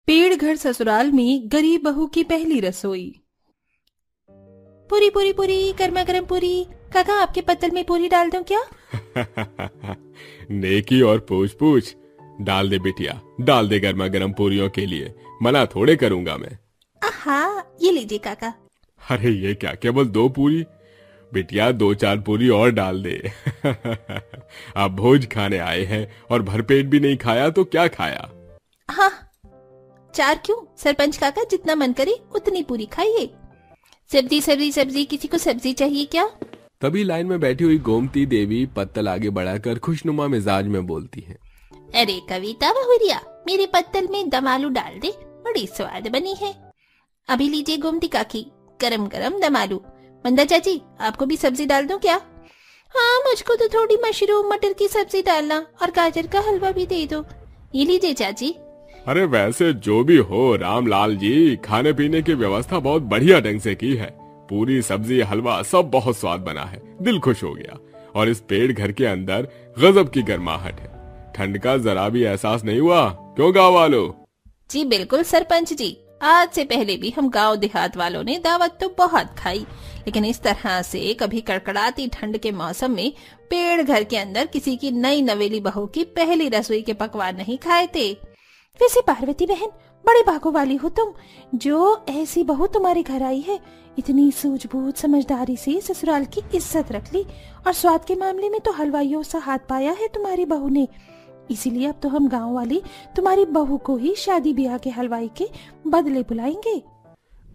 पेड़ घर ससुराल में गरीब बहू की पहली रसोई। पूरी पूरी पूरी गर्मा गर्म पूरी। काका आपके पत्तल में पूरी डाल दूं क्या? नेकी और पूछ पूछ। डाल दे बिटिया, डाल दे गर्मा गर्म पूरियों के लिए, मना थोड़े करूंगा मैं। आहा, ये लीजिए काका। अरे ये क्या, केवल 2 पूरी? बिटिया 2-4 पूरी और डाल दे। आप भोज खाने आए हैं और भरपेट भी नहीं खाया तो क्या खाया? हाँ, 4 क्यों सरपंच काका, जितना मन करे उतनी पूरी खाइए। सब्जी सब्जी सब्जी, किसी को सब्जी चाहिए क्या? तभी लाइन में बैठी हुई गोमती देवी पत्तल आगे बढ़ाकर खुशनुमा मिजाज में बोलती है। अरे कविता बहुरिया, मेरे पत्तल में दम आलू डाल दे, बड़ी स्वाद बनी है। अभी लीजिए गोमती काकी, गरम गरम दम आलू। मंदा चाची, आपको भी सब्जी डाल दूं क्या? हाँ, मुझको तो थोड़ी मशरूम मटर की सब्जी डालना और गाजर का हलवा भी दे दो। ये लीजिए चाची। अरे वैसे जो भी हो रामलाल जी, खाने पीने की व्यवस्था बहुत बढ़िया ढंग से की है। पूरी सब्जी हलवा सब बहुत स्वाद बना है, दिल खुश हो गया। और इस पेड़ घर के अंदर गजब की गर्माहट है, ठंड का जरा भी एहसास नहीं हुआ, क्यों गाँव वालों? जी बिल्कुल सरपंच जी, आज से पहले भी हम गांव देहात वालों ने दावत तो बहुत खाई, लेकिन इस तरह से कभी कड़कड़ाती ठंड के मौसम में पेड़ घर के अंदर किसी की नई नवेली बहू की पहली रसोई के पकवान नहीं खाए थे। वैसे पार्वती बहन, बड़े भागों वाली हो तुम, जो ऐसी बहू तुम्हारे घर आई है। इतनी सूझबूझ समझदारी से ससुराल की इज्जत रख ली, और स्वाद के मामले में तो हलवाइयों सा हाथ पाया है तुम्हारी बहू ने। इसीलिए अब तो हम गांव वाली तुम्हारी बहू को ही शादी ब्याह के हलवाई के बदले बुलाएंगे।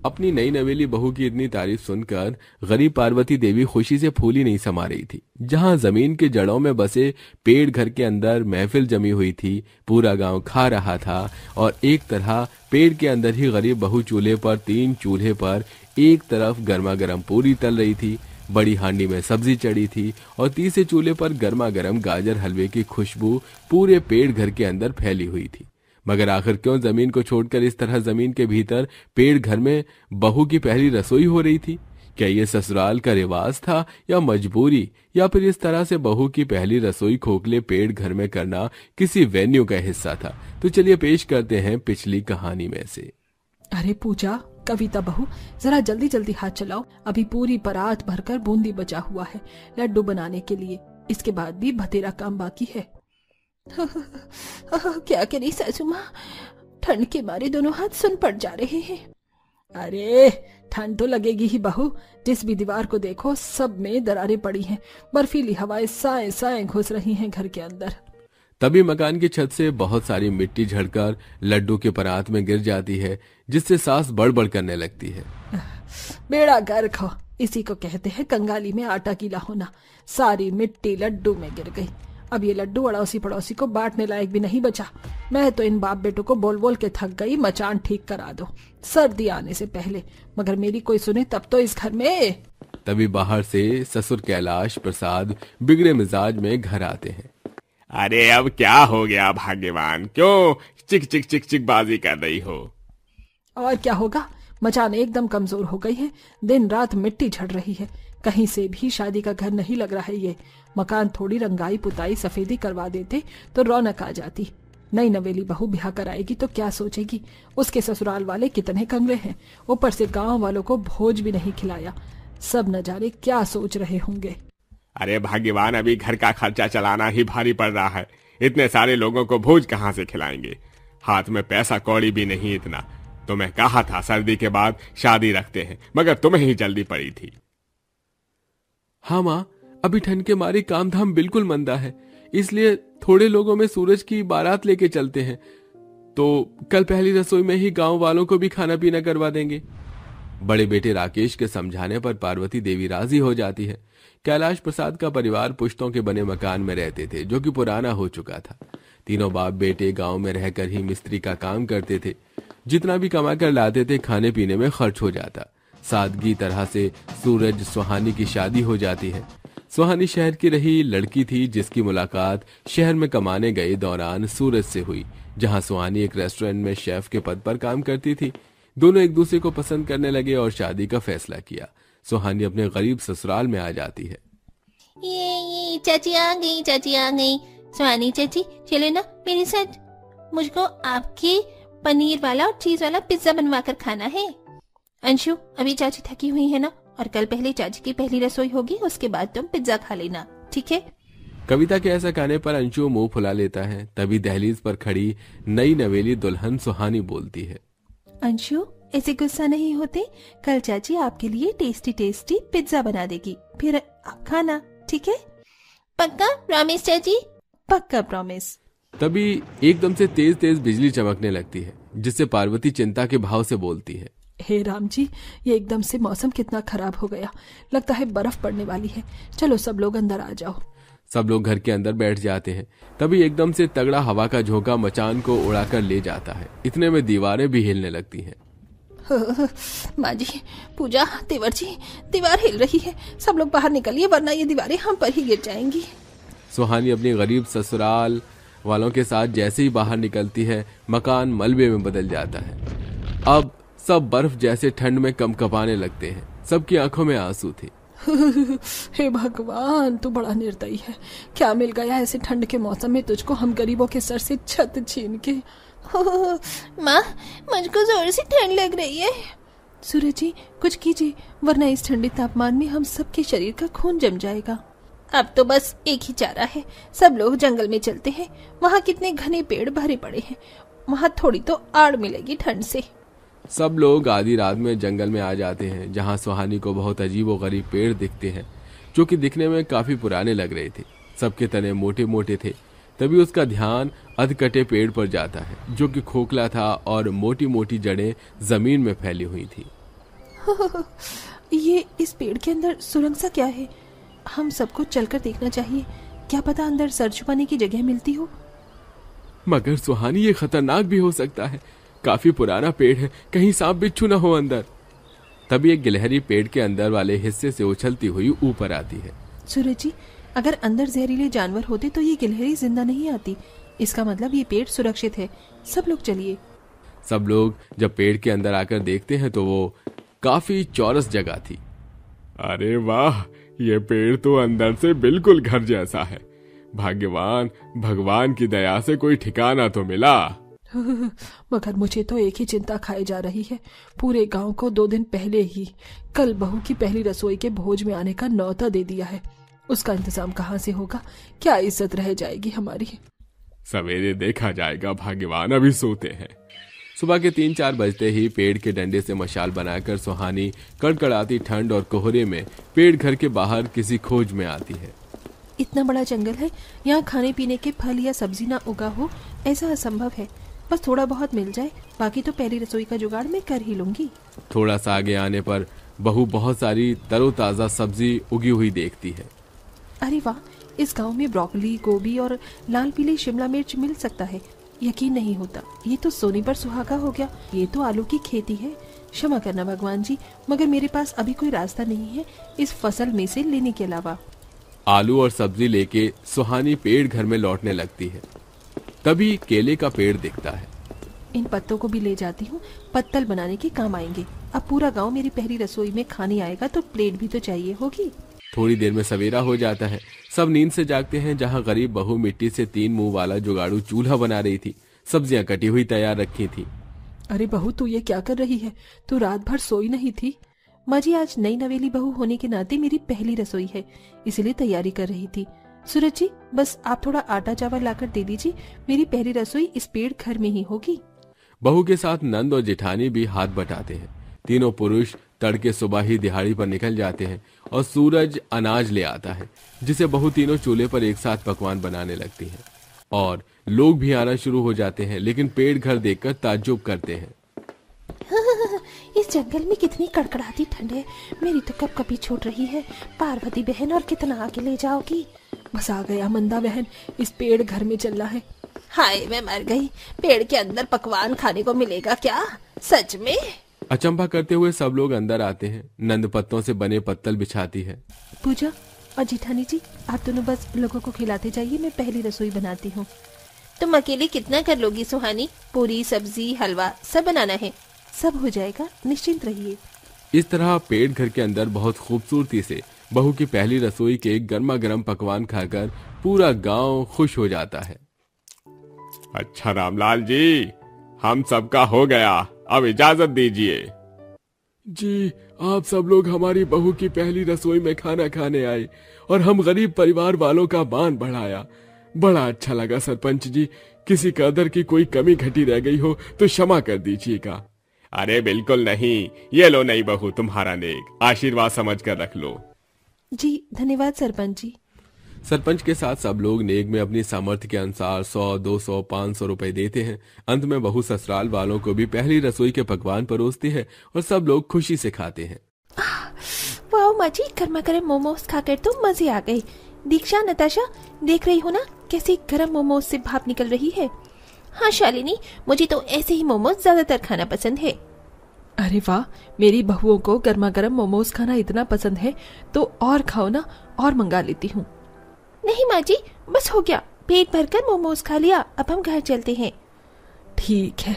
अपनी नई नवेली बहू की इतनी तारीफ सुनकर गरीब पार्वती देवी खुशी से फूली नहीं समा रही थी। जहां जमीन के जड़ों में बसे पेड़ घर के अंदर महफिल जमी हुई थी, पूरा गांव खा रहा था, और एक तरह पेड़ के अंदर ही गरीब बहू चूल्हे पर 3 चूल्हे पर एक तरफ गर्मा गर्म पूरी तल रही थी, बड़ी हांडी में सब्जी चढ़ी थी, और तीसरे चूल्हे पर गर्मा गर्म गाजर हलवे की खुशबू पूरे पेड़ घर के अंदर फैली हुई थी। मगर आखिर क्यों जमीन को छोड़कर इस तरह जमीन के भीतर पेड़ घर में बहू की पहली रसोई हो रही थी? क्या ये ससुराल का रिवाज था या मजबूरी, या फिर इस तरह से बहू की पहली रसोई खोखले पेड़ घर में करना किसी वेन्यू का हिस्सा था? तो चलिए पेश करते हैं पिछली कहानी में से। अरे पूजा, कविता बहू, जरा जल्दी जल्दी हाथ चलाओ, अभी पूरी परात भरकर बूंदी बचा हुआ है लड्डू बनाने के लिए। इसके बाद भी बतेरा काम बाकी है। क्या करी सासू माँ, ठंड के मारे दोनों हाथ सुन पड़ जा रहे हैं। अरे ठंड तो लगेगी ही बहू, जिस भी दीवार को देखो सब में दरारें पड़ी हैं, बर्फीली हवाएं साए साए घुस रही हैं घर के अंदर। तभी मकान की छत से बहुत सारी मिट्टी झड़कर लड्डू के परात में गिर जाती है, जिससे सांस बड़बड़ करने लगती है। बेड़ा गर्क हो, इसी को कहते हैं कंगाली में आटा गीला होना। सारी मिट्टी लड्डू में गिर गई। अब ये लड्डू अड़ोसी पड़ोसी को बांटने लायक भी नहीं बचा। मैं तो इन बाप बेटों को बोल बोल के थक गई, मचान ठीक करा दो सर्दी आने से पहले, मगर मेरी कोई सुने तब तो इस घर में। तभी बाहर से ससुर कैलाश प्रसाद बिगड़े मिजाज में घर आते हैं। अरे अब क्या हो गया भाग्यवान, क्यों चिक चिक चिक चिक बाजी कर रही हो? और क्या होगा, मचान एकदम कमजोर हो गई है, दिन रात मिट्टी झड़ रही है। कहीं से भी शादी का घर नहीं लग रहा है ये। मकान थोड़ी रंगाई पुताई सफेदी करवा देते तो रौनक आ जाती। नई नवेली बहू ब्याह कराएगी तो क्या सोचेगी? उसके ससुराल वाले कितने कंगले हैं, ऊपर से गांव वालों को भोज भी नहीं खिलाया। सब न जाने क्या सोच रहे होंगे। अरे भाग्यवान, अभी घर का खर्चा चलाना ही भारी पड़ रहा है, इतने सारे लोगों को भोज कहाँ से खिलाएंगे? हाथ में पैसा कौड़ी भी नहीं इतना। तो मैं कहा था सर्दी के बाद शादी रखते हैं, मगर तुम्हें ही जल्दी पड़ी थी। हाँ माँ, अभी ठंड के मारे काम धाम बिल्कुल मंदा है, इसलिए थोड़े लोगों में सूरज की बारात लेके चलते हैं, तो कल पहली रसोई में ही गांव वालों को भी खाना पीना करवा देंगे। बड़े बेटे राकेश के समझाने पर पार्वती देवी राजी हो जाती है। कैलाश प्रसाद का परिवार पुश्तों के बने मकान में रहते थे, जो कि पुराना हो चुका था। तीनों बाप बेटे गांव में रहकर ही मिस्त्री का काम करते थे। जितना भी कमा कर लाते थे खाने पीने में खर्च हो जाता। सादगी तरह से सूरज सुहानी की शादी हो जाती है। सुहानी शहर की रही लड़की थी, जिसकी मुलाकात शहर में कमाने गए दौरान सूरज से हुई, जहां सुहानी एक रेस्टोरेंट में शेफ के पद पर काम करती थी। दोनों एक दूसरे को पसंद करने लगे और शादी का फैसला किया। सुहानी अपने गरीब ससुराल में आ जाती है। ये चाची आ गई, चाची आ गई। सुहानी चाची चलो ना मेरे साथ, मुझको आपके पनीर वाला और चीज वाला पिज्जा बनवा कर खाना है। अंशु, अभी चाची थकी हुई है ना, और कल पहले चाची की पहली रसोई होगी, उसके बाद तुम पिज्जा खा लेना, ठीक है? कविता के ऐसा कहने पर अंशु मुंह फुला लेता है। तभी दहलीज पर खड़ी नई नवेली दुल्हन सुहानी बोलती है, अंशु, ऐसे गुस्सा नहीं होते, कल चाची आपके लिए टेस्टी टेस्टी पिज्जा बना देगी, फिर आप खाना, ठीक है? पक्का प्रॉमिस चाची? पक्का प्रॉमिस। तभी एकदम से तेज तेज बिजली चमकने लगती है, जिससे पार्वती चिंता के भाव से बोलती है, हे राम जी, ये एकदम से मौसम कितना खराब हो गया, लगता है बर्फ पड़ने वाली है। चलो सब लोग अंदर आ जाओ। सब लोग घर के अंदर बैठ जाते हैं। तभी एकदम से तगड़ा हवा का झोंका मचान को उड़ाकर ले जाता है। इतने में दीवारें भी हिलने लगती हैं। माँ जी, पूजा, देवर जी, दीवार हिल रही है, सब लोग बाहर निकलिए वरना ये दीवारें हम पर ही गिर जाएंगी। सुहानी अपनी गरीब ससुराल वालों के साथ जैसे ही बाहर निकलती है, मकान मलबे में बदल जाता है। अब सब बर्फ जैसे ठंड में कंपकपाने लगते हैं। सबकी आंखों में आंसू थे। हे भगवान, तू बड़ा निर्दयी है। क्या मिल गया ऐसे ठंड के मौसम में तुझको, हम गरीबों के सर से छत छीन के। माँ, मुझको जोर से ठंड लग रही है। सूरज जी, कुछ कीजिए वरना इस ठंडे तापमान में हम सबके शरीर का खून जम जाएगा। अब तो बस एक ही चारा है, सब लोग जंगल में चलते हैं। वहाँ कितने घने पेड़ भरे पड़े हैं, वहाँ थोड़ी तो आड़ मिलेगी ठंड से। सब लोग आधी रात में जंगल में आ जाते हैं, जहाँ सुहानी को बहुत अजीब और गरीब पेड़ दिखते हैं, जो कि दिखने में काफी पुराने लग रहे थे। सबके तने मोटे मोटे थे। तभी उसका ध्यान अधकटे पेड़ पर जाता है, जो कि खोखला था और मोटी मोटी जड़ें जमीन में फैली हुई थी। ये इस पेड़ के अंदर सुरंग सा क्या है? हम सबको चलकर देखना चाहिए, क्या पता अंदर सर छुपाने की जगह मिलती हो। मगर सुहानी, ये खतरनाक भी हो सकता है। काफी पुराना पेड़ है, कहीं सांप बिच्छू न हो अंदर। तभी एक गिलहरी पेड़ के अंदर वाले हिस्से से उछलती हुई ऊपर आती है। सूरज जी, अगर अंदर जहरीले जानवर होते तो ये गिलहरी जिंदा नहीं आती। इसका मतलब ये पेड़ सुरक्षित है। सब लोग चलिए। सब लोग जब पेड़ के अंदर आकर देखते हैं तो वो काफी चौरस जगह थी। अरे वाह, ये पेड़ तो अंदर से बिल्कुल घर जैसा है। भाग्यवान, भगवान की दया से कोई ठिकाना तो मिला। मगर मुझे तो एक ही चिंता खाई जा रही है। पूरे गांव को 2 दिन पहले ही कल बहू की पहली रसोई के भोज में आने का न्योता दे दिया है। उसका इंतजाम कहाँ से होगा? क्या इज्जत रह जाएगी हमारी? सवेरे देखा जाएगा भाग्यवान, अभी सोते हैं। सुबह के 3-4 बजते ही पेड़ के डंडे से मशाल बनाकर सुहानी कड़कड़ाती ठंड और कोहरे में पेड़ घर के बाहर किसी खोज में आती है। इतना बड़ा जंगल है, यहाँ खाने पीने के फल या सब्जी ना उगा हो, ऐसा असंभव है। बस थोड़ा बहुत मिल जाए, बाकी तो पहली रसोई का जुगाड़ मैं कर ही लूंगी। थोड़ा सा आगे आने पर बहू बहुत सारी तरोताजा सब्जी उगी हुई देखती है। अरे वाह, इस गांव में ब्रोकली, गोभी और लाल पीली शिमला मिर्च मिल सकता है। यकीन नहीं होता, ये तो सोने पर सुहागा हो गया। ये तो आलू की खेती है। क्षमा करना भगवान जी, मगर मेरे पास अभी कोई रास्ता नहीं है इस फसल में से लेने के अलावा। आलू और सब्जी लेके सुहानी पेड़ घर में लौटने लगती है। तभी केले का पेड़ दिखता है। इन पत्तों को भी ले जाती हूँ, पत्तल बनाने के काम आएंगे। अब पूरा गांव मेरी पहली रसोई में खाने आएगा तो प्लेट भी तो चाहिए होगी। थोड़ी देर में सवेरा हो जाता है। सब नींद से जागते हैं। जहाँ गरीब बहू मिट्टी से 3 मुंह वाला जुगाड़ू चूल्हा बना रही थी, सब्जियां कटी हुई तैयार रखी थी। अरे बहू, तू ये क्या कर रही है? तू रात भर सोई नहीं थी? माँ जी, आज नई नवेली बहू होने के नाते मेरी पहली रसोई है, इसलिए तैयारी कर रही थी। सूरज जी, बस आप थोड़ा आटा चावल लाकर दे दीजिए। मेरी पहली रसोई इस पेड़ घर में ही होगी। बहू के साथ नंद और जेठानी भी हाथ बटाते हैं। तीनों पुरुष तड़के सुबह ही दिहाड़ी पर निकल जाते हैं और सूरज अनाज ले आता है, जिसे बहू तीनों चूल्हे पर एक साथ पकवान बनाने लगती है। और लोग भी आना शुरू हो जाते हैं, लेकिन पेड़ घर देखकर ताज्जुब करते हैं। इस जंगल में कितनी कड़कड़ाती ठंड है, मेरी तो कब कभी छूट रही है। पार्वती बहन, और कितना आगे ले जाओगी? बस आ गया मंदा बहन, इस पेड़ घर में चलना है। हाय, मैं मर गई। पेड़ के अंदर पकवान खाने को मिलेगा क्या? सच में? अचंभा करते हुए सब लोग अंदर आते हैं। नंद पत्तों से बने पत्तल बिछाती है। पूजा और जेठानी जी, आप दोनों बस लोगों को खिलाते जाइए, मैं पहली रसोई बनाती हूँ। तुम अकेले कितना कर लोगी सुहानी? पूरी, सब्जी, हलवा सब बनाना है। सब हो जाएगा, निश्चिंत रहिए। इस तरह पेड़ घर के अंदर बहुत खूबसूरती से बहू की पहली रसोई के गर्मा गर्म पकवान खाकर पूरा गांव खुश हो जाता है। अच्छा रामलाल जी, हम सबका हो गया, अब इजाजत दीजिए। जी, आप सब लोग हमारी बहू की पहली रसोई में खाना खाने आए और हम गरीब परिवार वालों का मान बढ़ाया। बड़ा अच्छा लगा सरपंच जी। किसी कदर की कोई कमी घटी रह गई हो तो क्षमा कर दीजिएगा। अरे बिल्कुल नहीं, ये लो नई बहू तुम्हारा नेक, आशीर्वाद समझ कर रख लो। जी धन्यवाद सरपंच जी। सरपंच के साथ सब लोग नेक में अपनी सामर्थ्य के अनुसार 100, 200, 500 रुपए देते हैं। अंत में बहू ससुराल वालों को भी पहली रसोई के पकवान परोसती है और सब लोग खुशी से खाते हैं। वाह माँ जी, गर्मा गर्म मोमोज खाकर तो मजे आ गए। दीक्षा, नताशा, देख रही हो ना कैसी गर्म मोमोज से भाप निकल रही है। हाँ शालिनी, मुझे तो ऐसे ही मोमोज ज्यादातर खाना पसंद है। अरे वाह, मेरी बहुओं को गर्मा गर्म मोमोज खाना इतना पसंद है तो और खाओ ना, और मंगा लेती हूँ। नहीं माँ जी, बस हो गया, पेट भरकर मोमोज खा लिया, अब हम घर चलते हैं। ठीक है,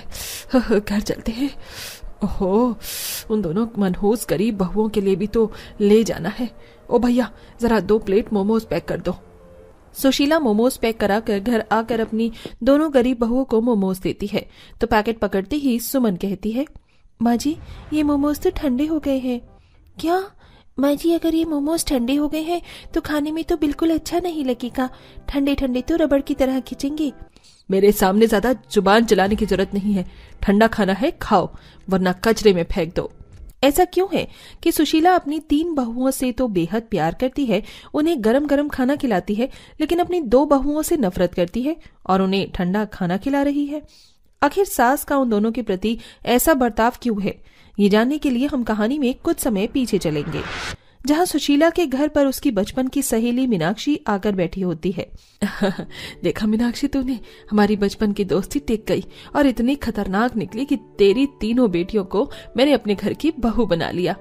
घर चलते हैं। ओहो, उन दोनों मनहूस गरीब बहुओं के लिए भी तो ले जाना है। ओ भैया, जरा 2 प्लेट मोमोज पैक कर दो। सुशीला मोमोज पैक कराकर घर आकर अपनी दोनों गरीब बहुओं को मोमोज देती है तो पैकेट पकड़ते ही सुमन कहती है, माँ जी ये मोमोज तो ठंडे हो गए हैं। क्या माँ जी, अगर ये मोमोज ठंडे हो गए हैं तो खाने में तो बिल्कुल अच्छा नहीं लगेगा, ठंडे ठंडे तो रबड़ की तरह खिंचेंगे। मेरे सामने ज्यादा जुबान चलाने की जरूरत नहीं है। ठंडा खाना है खाओ, वरना कचरे में फेंक दो। ऐसा क्यों है कि सुशीला अपनी 3 बहुओं से तो बेहद प्यार करती है, उन्हें गरम गरम खाना खिलाती है, लेकिन अपनी 2 बहुओं से नफरत करती है और उन्हें ठंडा खाना खिला रही है। आखिर सास का उन दोनों के प्रति ऐसा बर्ताव क्यों है, ये जानने के लिए हम कहानी में कुछ समय पीछे चलेंगे, जहाँ सुशीला के घर पर उसकी बचपन की सहेली मीनाक्षी आकर बैठी होती है। देखा मीनाक्षी, तूने हमारी बचपन की दोस्ती टिक गई और इतनी खतरनाक निकली कि तेरी 3 बेटियों को मैंने अपने घर की बहू बना लिया।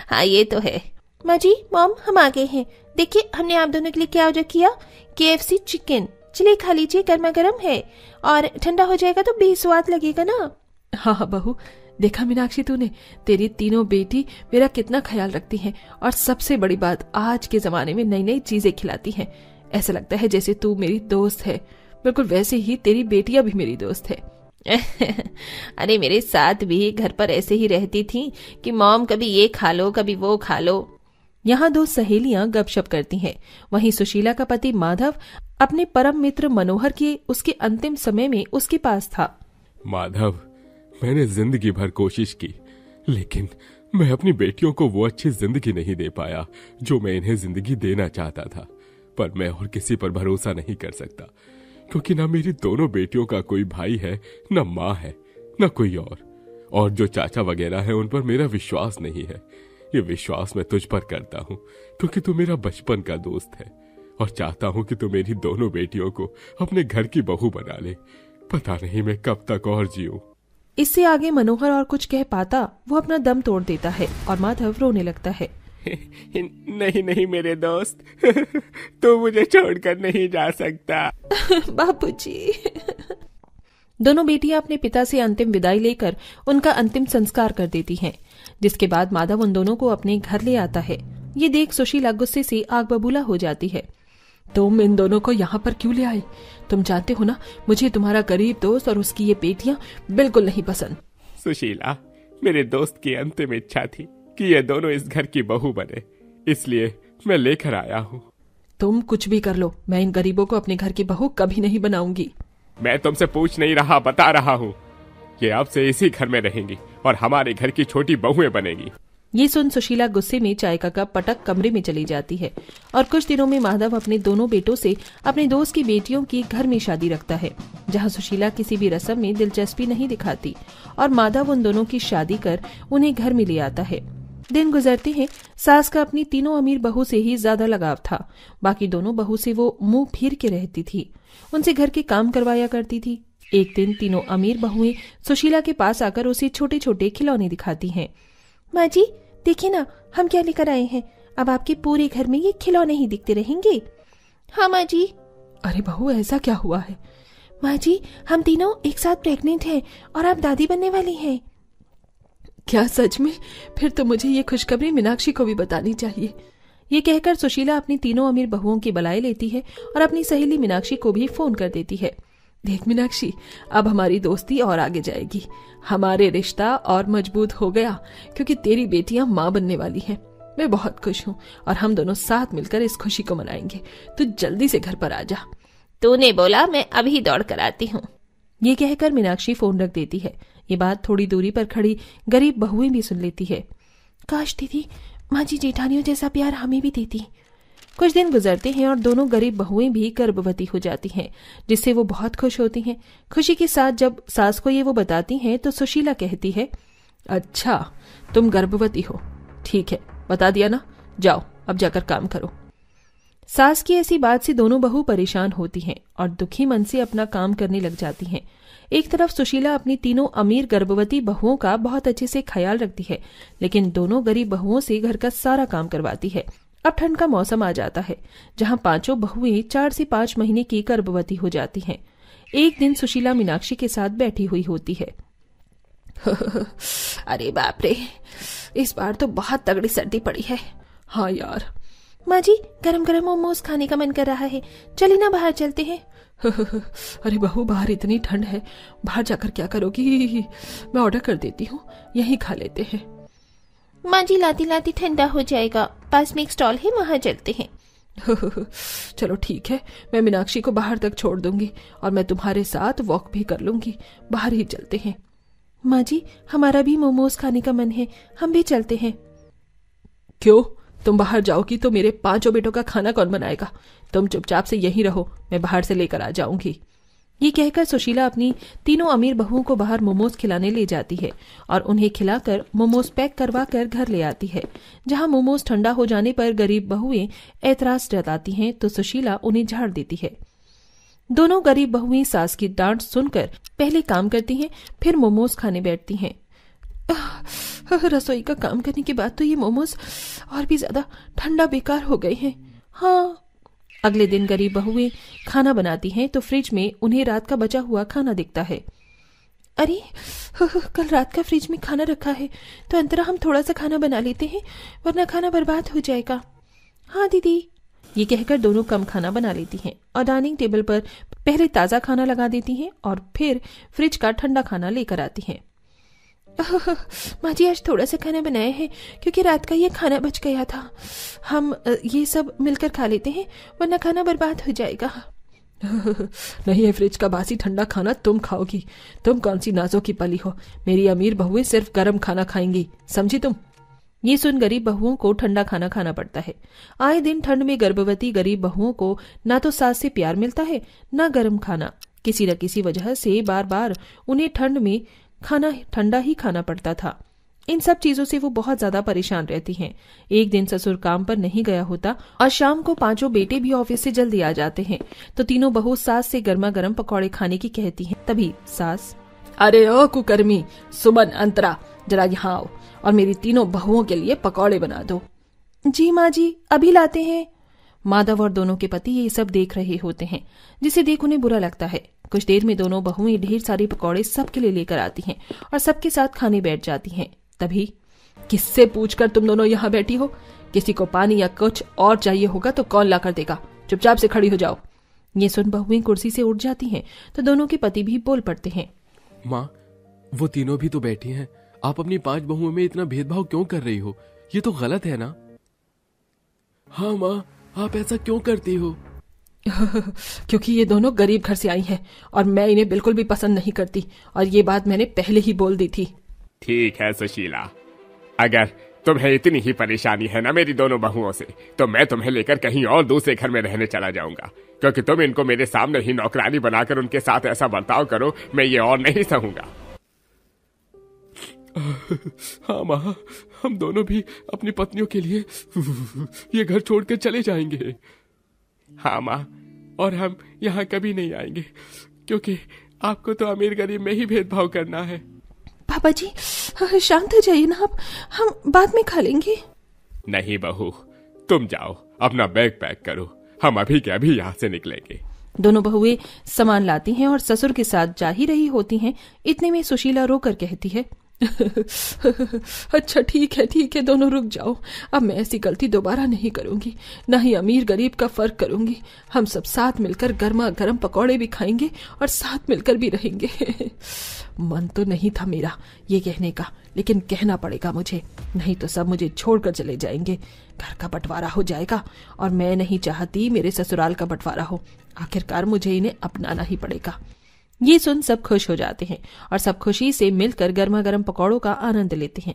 हाँ ये तो है। माँ जी, मॉम, हम आ गए हैं। देखिए हमने आप दोनों के लिए क्या ऑर्डर किया, KFC चिकन। चलिए खा लीजिए, गर्मा गर्म है और ठंडा हो जाएगा तो बेस्वाद लगेगा ना। हाँ बहू, देखा मीनाक्षी, तूने तेरी 3 बेटी मेरा कितना ख्याल रखती हैं और सबसे बड़ी बात, आज के जमाने में नई नई चीजें खिलाती हैं। ऐसा लगता है जैसे तू मेरी दोस्त है, बिल्कुल वैसे ही तेरी बेटियां भी मेरी दोस्त है। अरे मेरे साथ भी घर पर ऐसे ही रहती थी कि मॉम कभी ये खा लो कभी वो खा लो। यहाँ 2 सहेलियां गपशप करती हैं। वहीं सुशीला का पति माधव अपने परम मित्र मनोहर के उसके अंतिम समय में उसके पास था। माधव, मैंने जिंदगी भर कोशिश की, लेकिन मैं अपनी बेटियों को वो अच्छी जिंदगी नहीं दे पाया जो मैं इन्हें जिंदगी देना चाहता था। पर मैं और किसी पर भरोसा नहीं कर सकता, क्योंकि ना मेरी दोनों बेटियों का कोई भाई है, न माँ है, न कोई और जो चाचा वगैरह है उन पर मेरा विश्वास नहीं है। ये विश्वास मैं तुझ पर करता हूँ क्योंकि तू मेरा बचपन का दोस्त है और चाहता हूँ कि तू मेरी दोनों बेटियों को अपने घर की बहू बना ले। पता नहीं मैं कब तक और जीऊं। इससे आगे मनोहर और कुछ कह पाता, वो अपना दम तोड़ देता है और माधव रोने लगता है। नहीं नहीं मेरे दोस्त, तू मुझे छोड़कर नहीं जा सकता। बापूजी। दोनों बेटियां अपने पिता से अंतिम विदाई लेकर उनका अंतिम संस्कार कर देती हैं, जिसके बाद माधव उन दोनों को अपने घर ले आता है। ये देख सुशीला गुस्से से आग बबूला हो जाती है। तुम इन दोनों को यहाँ पर क्यों ले आई? तुम जानते हो ना, मुझे तुम्हारा गरीब दोस्त और उसकी ये बेटियां बिल्कुल नहीं पसंद। सुशीला, मेरे दोस्त की अंतिम इच्छा थी कि ये दोनों इस घर की बहू बने, इसलिए मैं लेकर आया हूँ। तुम कुछ भी कर लो, मैं इन गरीबों को अपने घर की बहू कभी नहीं बनाऊंगी। मैं तुमसे पूछ नहीं रहा, बता रहा हूँ। ये अब से इसी घर में रहेंगी और हमारे घर की छोटी बहुएं बनेगी। ये सुन सुशीला गुस्से में चाय का कप पटक कमरे में चली जाती है और कुछ दिनों में माधव अपने दोनों बेटों से अपने दोस्त की बेटियों की घर में शादी रखता है, जहां सुशीला किसी भी रस्म में दिलचस्पी नहीं दिखाती और माधव उन दोनों की शादी कर उन्हें घर में ले आता है। दिन गुजरते हैं। सास का अपनी 3 अमीर बहू से ही ज्यादा लगाव था। बाकी दोनों बहू से वो मुंह फिर के रहती थी, उनसे घर के काम करवाया करती थी। एक दिन 3 अमीर बहुएं सुशीला के पास आकर उसे छोटे छोटे खिलौने दिखाती हैं। माँ जी देखिए ना, हम क्या लेकर आए हैं, अब आपके पूरे घर में ये खिलौने ही दिखते रहेंगे। हाँ माँ जी। अरे बहू, ऐसा क्या हुआ है? माँ जी, हम तीनों एक साथ प्रेग्नेंट हैं और आप दादी बनने वाली हैं। क्या सच में? फिर तो मुझे ये खुशखबरी मीनाक्षी को भी बतानी चाहिए। ये कहकर सुशीला अपनी 3 अमीर बहुओं की बलाई लेती है और अपनी सहेली मीनाक्षी को भी फोन कर देती है। देख मीनाक्षी, अब हमारी दोस्ती और आगे जाएगी। हमारे रिश्ता और मजबूत हो गया क्योंकि तेरी बेटियां माँ बनने वाली हैं। मैं बहुत खुश हूँ और हम दोनों साथ मिलकर इस खुशी को मनाएंगे। तू जल्दी से घर पर आ जा। तूने बोला, मैं अभी दौड़ कर आती हूँ। ये कहकर मीनाक्षी फोन रख देती है। ये बात थोड़ी दूरी पर खड़ी गरीब बहुएं भी सुन लेती है। काश दीदी माँ जी जेठानियों जैसा प्यार हमें भी देती। कुछ दिन गुजरते हैं और दोनों गरीब बहुएं भी गर्भवती हो जाती हैं, जिससे वो बहुत खुश होती हैं। खुशी के साथ जब सास को ये वो बताती हैं तो सुशीला कहती है, अच्छा तुम गर्भवती हो, ठीक है, बता दिया ना, जाओ अब जाकर काम करो। सास की ऐसी बात से दोनों बहू परेशान होती हैं और दुखी मन से अपना काम करने लग जाती हैं। एक तरफ सुशीला अपनी तीनों अमीर गर्भवती बहुओं का बहुत अच्छे से ख्याल रखती है, लेकिन दोनों गरीब बहुओं से घर का सारा काम करवाती है। अब ठंड का मौसम आ जाता है, जहां पांचों बहुएं 4 से 5 महीने की गर्भवती हो जाती हैं। एक दिन सुशीला मीनाक्षी के साथ बैठी हुई होती है। अरे बाप रे, इस बार तो बहुत तगड़ी सर्दी पड़ी है। हाँ यार। माँ जी, गरम गरम मोमोज खाने का मन कर रहा है, चलिए ना बाहर चलते हैं। अरे बहू, बाहर इतनी ठंड है, बाहर जाकर क्या करोगी? मैं ऑर्डर कर देती हूँ, यहीं खा लेते हैं। माँ जी, लाती लाती ठंडा हो जाएगा, पास में एक स्टॉल है, वहां चलते हैं। चलो ठीक है, मैं मीनाक्षी को बाहर तक छोड़ दूंगी और मैं तुम्हारे साथ वॉक भी कर लूंगी। बाहर ही चलते हैं। माँ जी, हमारा भी मोमोज खाने का मन है, हम भी चलते हैं। क्यों? तुम बाहर जाओगी तो मेरे 5 बेटों का खाना कौन बनाएगा? तुम चुपचाप से यहीं रहो, मैं बाहर से लेकर आ जाऊंगी। ये कहकर सुशीला अपनी तीनों अमीर बहुओं को बाहर मोमोज खिलाने ले जाती है और उन्हें खिलाकर मोमोज पैक करवा कर घर ले आती है। जहां मोमोज ठंडा हो जाने पर गरीब बहुएं ऐतराज जताती हैं तो सुशीला उन्हें झाड़ देती है। दोनों गरीब बहुएं सास की डांट सुनकर पहले काम करती हैं, फिर मोमोज खाने बैठती हैं। रसोई का काम करने के बाद तो ये मोमोज और भी ज्यादा ठंडा बेकार हो गए हैं। हाँ। अगले दिन गरीब बहुएं खाना बनाती हैं तो फ्रिज में उन्हें रात का बचा हुआ खाना दिखता है। अरे, कल रात का फ्रिज में खाना रखा है, तो अंतरा हम थोड़ा सा खाना बना लेते हैं, वरना खाना बर्बाद हो जाएगा। हाँ दीदी। ये कहकर दोनों कम खाना बना लेती हैं और डाइनिंग टेबल पर पहले ताज़ा खाना लगा देती हैं और फिर फ्रिज का ठंडा खाना लेकर आती हैं। माँ जी, आज थोड़ा सा खाना बनाए हैं क्योंकि रात का ये खाना बच गया था। हम ये सब मिलकर खा लेते हैं, वरना खाना बर्बाद हो जाएगा। नहीं है, फ्रिज का बासी ठंडा खाना तुम खाओगी। तुम कौन सी नाजों की पली हो? मेरी अमीर बहुएं सिर्फ गर्म खाना खाएंगी, समझी तुम? ये सुन गरीब बहुओं को ठंडा खाना खाना पड़ता है। आए दिन ठंड में गर्भवती गरीब बहुओं को ना तो सास से प्यार मिलता है, ना गर्म खाना। किसी न किसी वजह से बार बार उन्हें ठंड में खाना ठंडा ही खाना पड़ता था। इन सब चीजों से वो बहुत ज्यादा परेशान रहती हैं। एक दिन ससुर काम पर नहीं गया होता और शाम को 5 बेटे भी ऑफिस से जल्दी आ जाते हैं, तो तीनों बहू सास से गर्मा गर्म पकौड़े खाने की कहती हैं। तभी सास, अरे ओ कुकर्मी, सुमन, अंतरा, जरा यहाँ आओ और मेरी तीनों बहुओं के लिए पकौड़े बना दो। जी माँ जी, अभी लाते हैं। माधव और दोनों के पति ये सब देख रहे होते हैं, जिसे देख उन्हें बुरा लगता है। कुछ देर में दोनों बहुएं ढेर सारे पकौड़े सबके लिए लेकर आती हैं और सबके साथ खाने बैठ जाती हैं। तभी, किससे पूछकर तुम दोनों यहाँ बैठी हो? किसी को पानी या कुछ और चाहिए होगा तो कौन ला कर देगा? चुपचाप से खड़ी हो जाओ। ये सुन बहुएं कुर्सी से उठ जाती हैं तो दोनों के पति भी बोल पड़ते हैं। माँ, वो तीनों भी तो बैठी हैं, आप अपनी 5 बहुओं में इतना भेदभाव क्यों कर रही हो? ये तो गलत है ना? हाँ माँ, आप ऐसा क्यों करती हो? क्योंकि ये दोनों गरीब घर से आई हैं और मैं इन्हें बिल्कुल भी पसंद नहीं करती, और ये बात मैंने पहले ही बोल दी थी। ठीक है सुशीला, अगर तुम्हें इतनी ही परेशानी है ना मेरी दोनों बहुओं से, तो मैं तुम्हें लेकर कहीं और दूसरे घर में रहने चला जाऊंगा, क्योंकि तुम इनको मेरे सामने ही नौकरानी बनाकर उनके साथ ऐसा बर्ताव करो, मैं ये और नहीं सहूंगा। हाँ माँ, हम दोनों भी अपनी पत्नियों के लिए ये घर छोड़कर चले जाएंगे। हाँ माँ, और हम यहाँ कभी नहीं आएंगे, क्योंकि आपको तो अमीर गरीब में ही भेदभाव करना है। पापा जी, शांत हो जाइए ना, आप, हम बाद में खा लेंगे। नहीं बहू, तुम जाओ, अपना बैग पैक करो, हम अभी के अभी यहाँ से निकलेंगे। दोनों बहुएं सामान लाती हैं और ससुर के साथ जा ही रही होती हैं। इतने में सुशीला रोकर कहती है, अच्छा ठीक है, दोनों रुक जाओ। अब मैं ऐसी गलती दोबारा नहीं करूंगी, ना ही अमीर गरीब का फर्क करूंगी। हम सब साथ मिलकर गर्मा गर्म पकौड़े भी खाएंगे और साथ मिलकर भी रहेंगे। मन तो नहीं था मेरा ये कहने का, लेकिन कहना पड़ेगा मुझे, नहीं तो सब मुझे छोड़कर चले जाएंगे। घर का बंटवारा हो जाएगा और मैं नहीं चाहती मेरे ससुराल का बंटवारा हो। आखिरकार मुझे इन्हें अपनाना ही पड़ेगा। ये सुन सब खुश हो जाते हैं और सब खुशी से मिलकर गर्मा गर्म पकौड़ों का आनंद लेते हैं।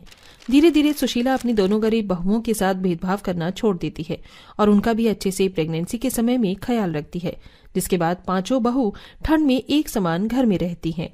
धीरे धीरे सुशीला अपनी दोनों गरीब बहुओं के साथ भेदभाव करना छोड़ देती है और उनका भी अच्छे से प्रेगनेंसी के समय में ख्याल रखती है, जिसके बाद पांचों बहू ठंड में एक समान घर में रहती हैं।